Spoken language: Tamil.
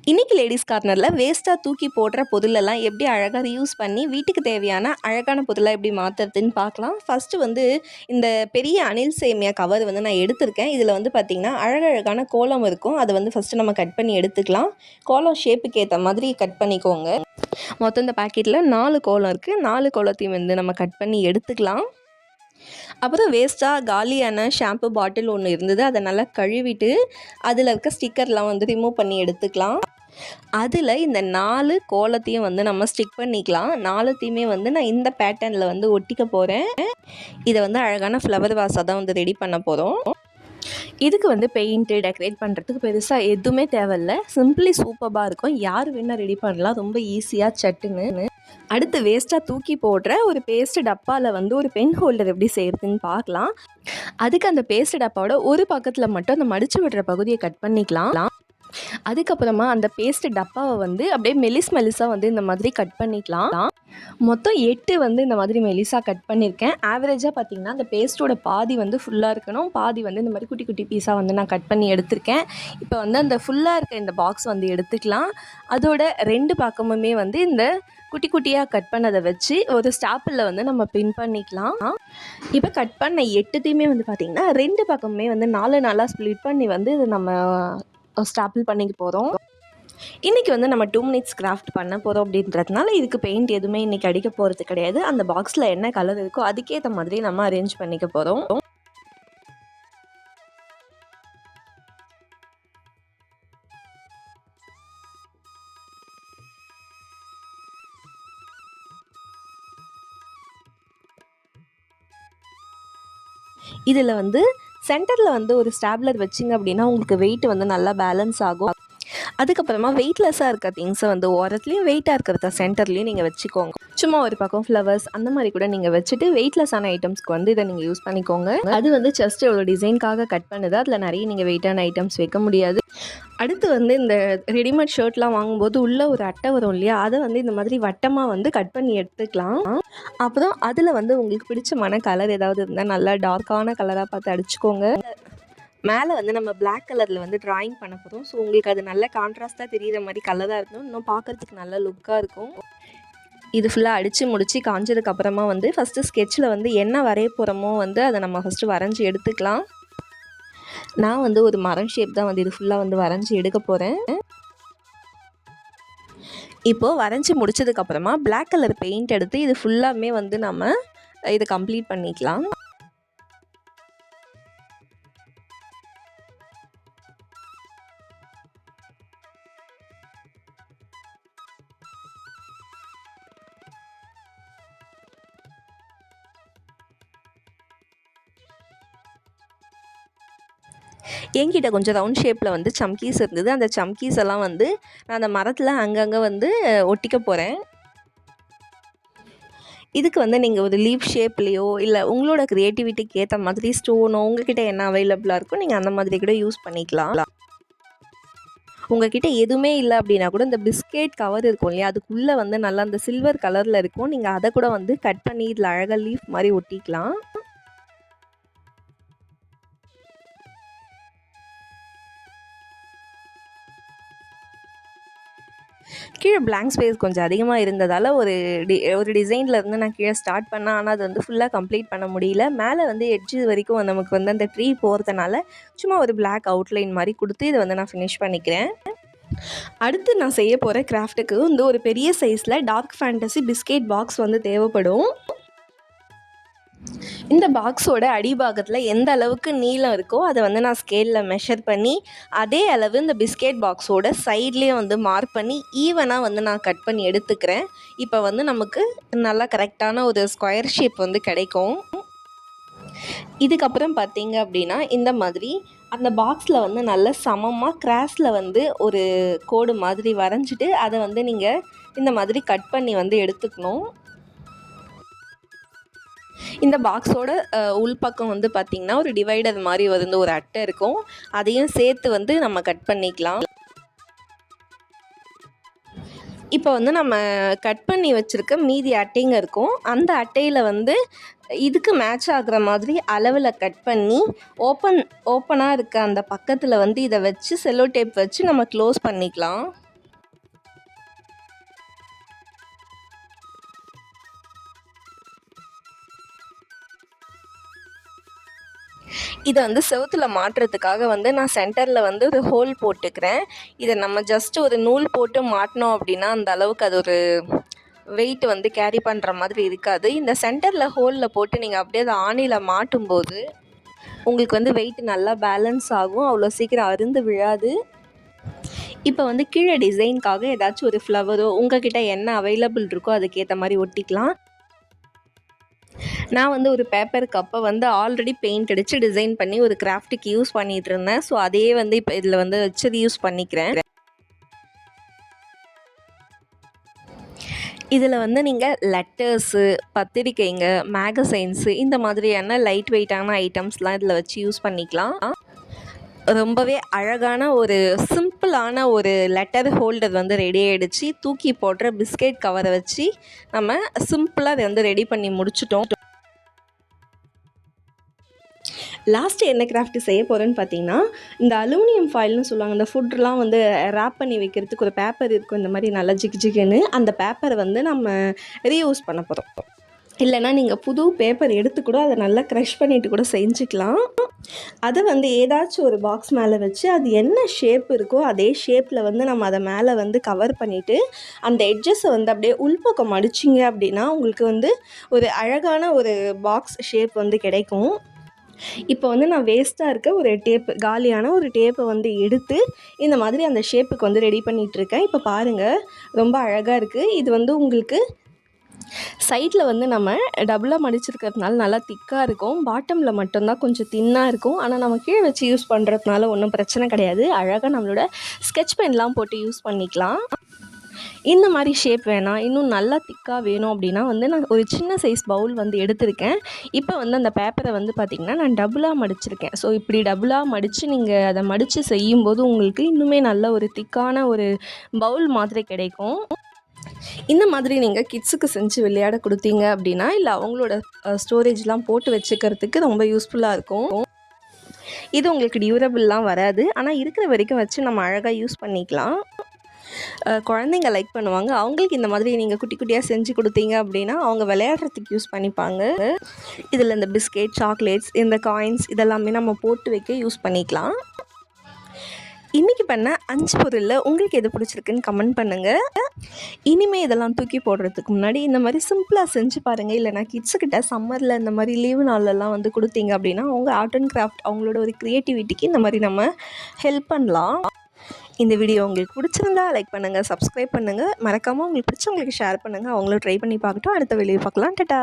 இன்னைக்கு லேடீஸ் கார்னரில் வேஸ்ட்டாக தூக்கி போடுற பொருளெல்லாம் எப்படி அழகாக யூஸ் பண்ணி வீட்டுக்கு தேவையான அழகான பொருளாக எப்படி மாற்றுறதுன்னு பார்க்கலாம். ஃபஸ்ட்டு வந்து இந்த பெரிய அணில் சேமியா கவர் வந்து நான் எடுத்திருக்கேன். இதில் வந்து பார்த்திங்கன்னா அழகழகான கோலம் இருக்கும். அதை வந்து ஃபஸ்ட்டு நம்ம கட் பண்ணி எடுத்துக்கலாம். கோலம் ஷேப்புக்கு ஏற்ற மாதிரி கட் பண்ணிக்கோங்க. மொத்தம் இந்த பாக்கெட்டில் 4 கோலம் இருக்குது. 4 கோலத்தையும் வந்து நம்ம கட் பண்ணி எடுத்துக்கலாம். அப்புறம் வேஸ்ட்டாக காலியான ஷாம்பு பாட்டில் ஒன்று இருந்தது. அதை நல்லா கழுவிட்டு அதில் இருக்க ஸ்டிக்கர்லாம் வந்து ரிமூவ் பண்ணி எடுத்துக்கலாம். அதில் இந்த 4 கோலத்தையும் வந்து நம்ம ஸ்டிக் பண்ணிக்கலாம். 4த்தையுமே வந்து நான் இந்த பேட்டர்னில் வந்து ஒட்டிக்க போகிறேன். இதை வந்து அழகான ஃப்ளவர் வாஸாக தான் வந்து ரெடி பண்ண போகிறோம். இதுக்கு வந்து பெயிண்ட்டு டெக்கரேட் பண்ணுறதுக்கு பெருசாக எதுவுமே தேவையில்ல. சிம்பிளி சூப்பராக இருக்கும். யார் வேணால் ரெடி பண்ணலாம், ரொம்ப ஈஸியாக சட்டுன்னு. அடுத்து வேஸ்ட்டாக தூக்கி போடுற ஒரு பேஸ்ட் டப்பாவில் வந்து ஒரு பென் ஹோல்டர் எப்படி செய்கிறதுன்னு பார்க்கலாம். அதுக்கு அந்த பேஸ்ட் டப்பாவோட ஒரு பக்கத்தில் மட்டும் அந்த மடித்து விடுற பகுதியை கட் பண்ணிக்கலாம். அதுக்கப்புறமா அந்த பேஸ்ட் டப்பாவை வந்து அப்படியே மெலிசாக வந்து இந்த மாதிரி கட் பண்ணிக்கலாம். மொத்தம் 8 வந்து இந்த மாதிரி மெலிசாக கட் பண்ணியிருக்கேன். ஆவரேஜாக பார்த்திங்கன்னா அந்த பேஸ்ட்டோட பாதி வந்து ஃபுல்லாக இருக்கணும், பாதி வந்து இந்த மாதிரி குட்டி குட்டி பீஸாக வந்து நான் கட் பண்ணி எடுத்திருக்கேன். இப்போ வந்து அந்த ஃபுல்லாக இருக்க இந்த பாக்ஸ் வந்து எடுத்துக்கலாம். அதோட 2 பக்கமுமே வந்து இந்த குட்டி குட்டியாக கட் பண்ணதை வச்சு ஒரு ஸ்டாப்பிளில் வந்து நம்ம பின் பண்ணிக்கலாம். இப்போ கட் பண்ண 8த்தையுமே வந்து பார்த்திங்கன்னா 2 பக்கமுமே வந்து 4 ஸ்ப்ளிட் பண்ணி வந்து இது நம்ம ஸ்டாப்பிள் பண்ணிக்க போகிறோம். இன்றைக்கி வந்து நம்ம 2 மினிட்ஸ் கிராஃப்ட் பண்ண போகிறோம் அப்படின்றதுனால இதுக்கு பெயிண்ட் எதுவுமே இன்றைக்கி அடிக்க போகிறது கிடையாது. அந்த பாக்ஸில் என்ன கலர் இருக்கோ அதுக்கேற்ற மாதிரி நம்ம அரேஞ்ச் பண்ணிக்க போகிறோம். இதில் வந்து சென்டரில் வந்து ஒரு ஸ்டாப்லர் வச்சிங்க அப்படின்னா உங்களுக்கு வெயிட் வந்து நல்லா பேலன்ஸ் ஆகும். அதுக்கப்புறமா வெயிட்லெஸ்ஸாக இருக்க திங்ஸை வந்து ஓரத்துலேயும் வெயிட்டாக இருக்கிறத சென்டர்லேயும் நீங்கள் வச்சுக்கோங்க. சும்மா ஒரு பக்கம் ஃப்ளவர்ஸ் அந்த மாதிரி கூட நீங்கள் வச்சுட்டு வெயிட்லெஸ்ஸான ஐட்டம்ஸ்க்கு வந்து இதை நீங்கள் யூஸ் பண்ணிக்கோங்க. அது வந்து ஜஸ்ட் ஒரு டிசைனுக்காக கட் பண்ணுது. அதில் நிறைய நீங்கள் வெயிட்டான ஐட்டம்ஸ் வைக்க முடியாது. அடுத்து வந்து இந்த ரெடிமேட் ஷர்ட்லாம் வாங்கும்போது உள்ளே ஒரு அட்டை வரும் இல்லையா, அதை வந்து இந்த மாதிரி வட்டமாக வந்து கட் பண்ணி எடுத்துக்கலாம். அப்புறம் அதில் வந்து உங்களுக்கு பிடிச்சமான கலர் ஏதாவது இருந்தால் நல்லா டார்க்கான கலராக பார்த்து அடிச்சுக்கோங்க. மேலே வந்து நம்ம பிளாக் கலரில் வந்து ட்ராயிங் பண்ண போகிறோம். ஸோ உங்களுக்கு அது நல்ல கான்ட்ராஸ்ட்டாக தெரிகிற மாதிரி கலராக இருக்கணும். இன்னும் பார்க்குறதுக்கு நல்ல லுக்காக இருக்கும். இது ஃபுல்லாக அடித்து முடித்து காஞ்சதுக்கப்புறமா வந்து ஃபஸ்ட்டு ஸ்கெட்சில் வந்து என்ன வரைய போகிறோமோ வந்து அதை நம்ம ஃபஸ்ட்டு வரைஞ்சி எடுத்துக்கலாம். நான் வந்து ஒரு மரம் ஷேப் தான் வந்து இது ஃபுல்லாக வந்து வரைஞ்சி எடுக்க போகிறேன். இப்போது வரைஞ்சி முடித்ததுக்கப்புறமா பிளாக் கலர் பெயிண்ட் எடுத்து இது ஃபுல்லாமே வந்து நம்ம இதை கம்ப்ளீட் பண்ணிக்கலாம். என்கிட்ட கொஞ்சம் ரவுண்ட் ஷேப்பில் வந்து சம்கீஸ் இருந்தது. அந்த சம்கீஸ் எல்லாம் வந்து நான் அந்த மரத்தில் அங்கங்கே வந்து ஒட்டிக்க போகிறேன். இதுக்கு வந்து நீங்கள் ஒரு லீஃப் ஷேப்லேயோ இல்லை உங்களோட க்ரியேட்டிவிட்டிக்கு ஏற்ற மாதிரி ஸ்டோனோ உங்கள்கிட்ட என்ன அவைலபிளாக இருக்கோ நீங்கள் அந்த மாதிரி கூட யூஸ் பண்ணிக்கலாம். உங்கள்கிட்ட எதுவுமே இல்லை அப்படின்னா கூட இந்த பிஸ்கெட் கவர் இருக்கும் இல்லையா, அதுக்குள்ளே வந்து நல்லா அந்த சில்வர் கலரில் இருக்கும். நீங்கள் அதை கூட வந்து கட் பண்ணி இதில் அழகாக லீஃப் மாதிரி ஒட்டிக்கலாம். கீழே பிளாங்க் ஸ்பேஸ் கொஞ்சம் அதிகமாக இருந்ததால் ஒரு டிசைனில் இருந்து நான் கீழே ஸ்டார்ட் பண்ணேன். ஆனால் அது வந்து ஃபுல்லாக கம்ப்ளீட் பண்ண முடியல. மேலே வந்து எட்ஜு வரைக்கும் நமக்கு வந்து அந்த ட்ரீ போகிறதுனால சும்மா ஒரு பிளாக் அவுட்லைன் மாதிரி கொடுத்து இதை வந்து நான் ஃபினிஷ் பண்ணிக்கிறேன். அடுத்து நான் செய்ய போகிற கிராஃப்ட்டுக்கு வந்து ஒரு பெரிய சைஸில் டார்க் ஃபேண்டசி பிஸ்கெட் பாக்ஸ் வந்து தேவைப்படும். இந்த பாக்ஸோட அடிபாகத்தில் எந்த அளவுக்கு நீளம் இருக்கோ அதை வந்து நான் ஸ்கேலில் மெஷர் பண்ணி அதே அளவு இந்த பிஸ்கெட் பாக்ஸோட சைட்லேயே வந்து மார்க் பண்ணி ஈவனாக வந்து நான் கட் பண்ணி எடுத்துக்கிறேன். இப்போ வந்து நமக்கு நல்லா கரெக்டான ஒரு ஸ்கொயர் ஷேப் வந்து கிடைக்கும். இதுக்கப்புறம் பார்த்தீங்க அப்படின்னா இந்த மாதிரி அந்த பாக்ஸில் வந்து நல்ல சமமாக கிராஸில் வந்து ஒரு கோடு மாதிரி வரைஞ்சிட்டு அதை வந்து நீங்கள் இந்த மாதிரி கட் பண்ணி வந்து எடுத்துக்கணும். இந்த பாக்ஸோட உள்பக்கம் வந்து பார்த்திங்கன்னா ஒரு டிவைடர் மாதிரி வந்து ஒரு அட்டை இருக்கும். அதையும் சேர்த்து வந்து நம்ம கட் பண்ணிக்கலாம். இப்போ வந்து நம்ம கட் பண்ணி வச்சுருக்க மீதி அட்டைங்க இருக்கும். அந்த அட்டையில் வந்து இதுக்கு மேட்ச் ஆகிற மாதிரி அளவில் கட் பண்ணி ஓப்பனாக இருக்க அந்த பக்கத்தில் வந்து இதை வச்சு செல்லோ டேப் வச்சு நம்ம க்ளோஸ் பண்ணிக்கலாம். இதை வந்து செவுத்துல மாட்டுறதுக்காக வந்து நான் சென்டரில் வந்து ஒரு ஹோல் போட்டுக்கிறேன். இதை நம்ம ஜஸ்ட் ஒரு நூல் போட்டு மாட்டினோம் அப்படின்னா அந்த அளவுக்கு அது ஒரு வெயிட் வந்து கேரி பண்ணுற மாதிரி இருக்காது. இந்த சென்டரில் ஹோலில் போட்டு நீங்கள் அப்படியே அதை ஆணியில் மாட்டும்போது உங்களுக்கு வந்து வெயிட் நல்லா பேலன்ஸ் ஆகும், அவ்வளோ சீக்கிரம் அருந்து விழாது. இப்போ வந்து கீழே டிசைனுக்காக ஏதாச்சும் ஒரு ஃப்ளவரோ உங்ககிட்ட என்ன அவைலபிள் இருக்கோ அதுக்கேற்ற மாதிரி ஒட்டிக்கலாம். நான் வந்து ஒரு பேப்பர் கப்பை வந்து ஆல்ரெடி பெயிண்ட் அடித்து டிசைன் பண்ணி ஒரு கிராஃப்ட்டுக்கு யூஸ் பண்ணிகிட்டு இருந்தேன். ஸோ அதையே வந்து இப்போ இதில் வந்து வச்சு யூஸ் பண்ணிக்கிறேன். இதில் வந்து நீங்கள் லெட்டர்ஸு, பத்திரிக்கைங்க, மேகசைன்ஸு இந்த மாதிரியான லைட் வெயிட்டான ஐட்டம்ஸ்லாம் இதில் வச்சு யூஸ் பண்ணிக்கலாம். ரொம்பவே அழகான ஒரு சிம்பிளான ஒரு லெட்டர் ஹோல்டர் வந்து ரெடி ஆகிடுச்சு. தூக்கி போடுற பிஸ்கெட் கவரை வச்சு நம்ம சிம்பிளாக அதை வந்து ரெடி பண்ணி முடிச்சிட்டோம். லாஸ்ட்டு என்ன கிராஃப்ட் செய்ய போகிறேன்னு பார்த்தீங்கன்னா, இந்த அலுமினியம் ஃபாயில்னு சொல்லுவாங்க. இந்த ஃபுட்லாம் வந்து ரேப் பண்ணி வைக்கிறதுக்கு ஒரு பேப்பர் இருக்கும், இந்த மாதிரி நல்லா ஜிகு ஜிகுன்னு. அந்த பேப்பரை வந்து நம்ம ரீயூஸ் பண்ண போகிறோம். இல்லைனா நீங்கள் புது பேப்பர் எடுத்து கூட அதை நல்லா க்ரஷ் பண்ணிவிட்டு கூட செஞ்சுக்கலாம். அதை வந்து ஏதாச்சும் ஒரு பாக்ஸ் மேலே வச்சு அது என்ன ஷேப் இருக்கோ அதே ஷேப்பில் வந்து நம்ம அதை மேலே வந்து கவர் பண்ணிவிட்டு அந்த எட்ஜஸை வந்து அப்படியே உள்பக்கம் மடிச்சிங்க அப்படின்னா உங்களுக்கு வந்து ஒரு அழகான ஒரு பாக்ஸ் ஷேப் வந்து கிடைக்கும். இப்போ வந்து நான் வேஸ்ட்டாக இருக்க ஒரு டேப்பு, காலியான ஒரு டேப்பை வந்து எடுத்து இந்த மாதிரி அந்த ஷேப்புக்கு வந்து ரெடி பண்ணிகிட்ருக்கேன். இப்போ பாருங்கள், ரொம்ப அழகாக இருக்குது. இது வந்து உங்களுக்கு சைடில் வந்து நம்ம டபுளாக மடிச்சிருக்கிறதுனால நல்லா திக்காக இருக்கும். பாட்டமில் மட்டும்தான் கொஞ்சம் தின்னாக இருக்கும். ஆனால் நம்ம கீழே வச்சு யூஸ் பண்ணுறதுனால ஒன்றும் பிரச்சனை கிடையாது. அழகாக நம்மளோட ஸ்கெட்ச் பென்லாம் போட்டு யூஸ் பண்ணிக்கலாம். இந்த மாதிரி ஷேப் வேணாம், இன்னும் நல்லா திக்காக வேணும் அப்படின்னா வந்து நான் ஒரு சின்ன சைஸ் பவுல் வந்து எடுத்திருக்கேன். இப்போ வந்து அந்த பேப்பரை வந்து பார்த்திங்கன்னா நான் டபுளாக மடிச்சிருக்கேன். ஸோ இப்படி டபுளாக மடித்து நீங்கள் அதை மடித்து செய்யும்போது உங்களுக்கு இன்னுமே நல்ல ஒரு திக்கான ஒரு பவுல் மாதிரி கிடைக்கும். இந்த மாதிரி நீங்கள் கிட்ஸுக்கு செஞ்சு விளையாட கொடுத்தீங்க அப்படின்னா, இல்லை அவங்களோட ஸ்டோரேஜ்லாம் போட்டு வச்சுக்கிறதுக்கு ரொம்ப யூஸ்ஃபுல்லாக இருக்கும். இது உங்களுக்கு டியூரபிள்லாம் வராது, ஆனால் இருக்கிற வரைக்கும் வச்சு நம்ம அழகாக யூஸ் பண்ணிக்கலாம். குழந்தைங்க லைக் பண்ணுவாங்க. அவங்களுக்கு இந்த மாதிரி நீங்கள் குட்டி குட்டியாக செஞ்சு கொடுத்தீங்க அப்படின்னா அவங்க விளையாடுறதுக்கு யூஸ் பண்ணிப்பாங்க. இதில் இந்த பிஸ்கெட், சாக்லேட்ஸ், இந்த காயின்ஸ் இதெல்லாமே நம்ம போட்டு வைக்க யூஸ் பண்ணிக்கலாம். இன்றைக்கி பண்ண 5 பொருளில் உங்களுக்கு எது பிடிச்சிருக்குன்னு கமெண்ட் பண்ணுங்கள். இனிமேல் இதெல்லாம் தூக்கி போடுறதுக்கு முன்னாடி இந்த மாதிரி சிம்பிளாக செஞ்சு பாருங்கள். இல்லைனா கிட்ஸுக்கிட்ட சம்மரில் இந்த மாதிரி லீவு நாள்லலாம் வந்து கொடுத்தீங்க அப்படின்னா அவங்க ஆர்ட் அண்ட் கிராஃப்ட் அவங்களோட ஒரு க்ரியேட்டிவிட்டிக்கு இந்த மாதிரி நம்ம ஹெல்ப் பண்ணலாம். இந்த வீடியோ உங்களுக்கு பிடிச்சிருந்தா லைக் பண்ணுங்கள், சப்ஸ்கிரைப் பண்ணுங்கள். மறக்காமல் உங்களுக்கு பிடிச்சவங்களுக்கு ஷேர் பண்ணுங்கள். அவங்களும் ட்ரை பண்ணி பார்க்கட்டும். அடுத்த வீடியோ பார்க்கலாம். டாடா.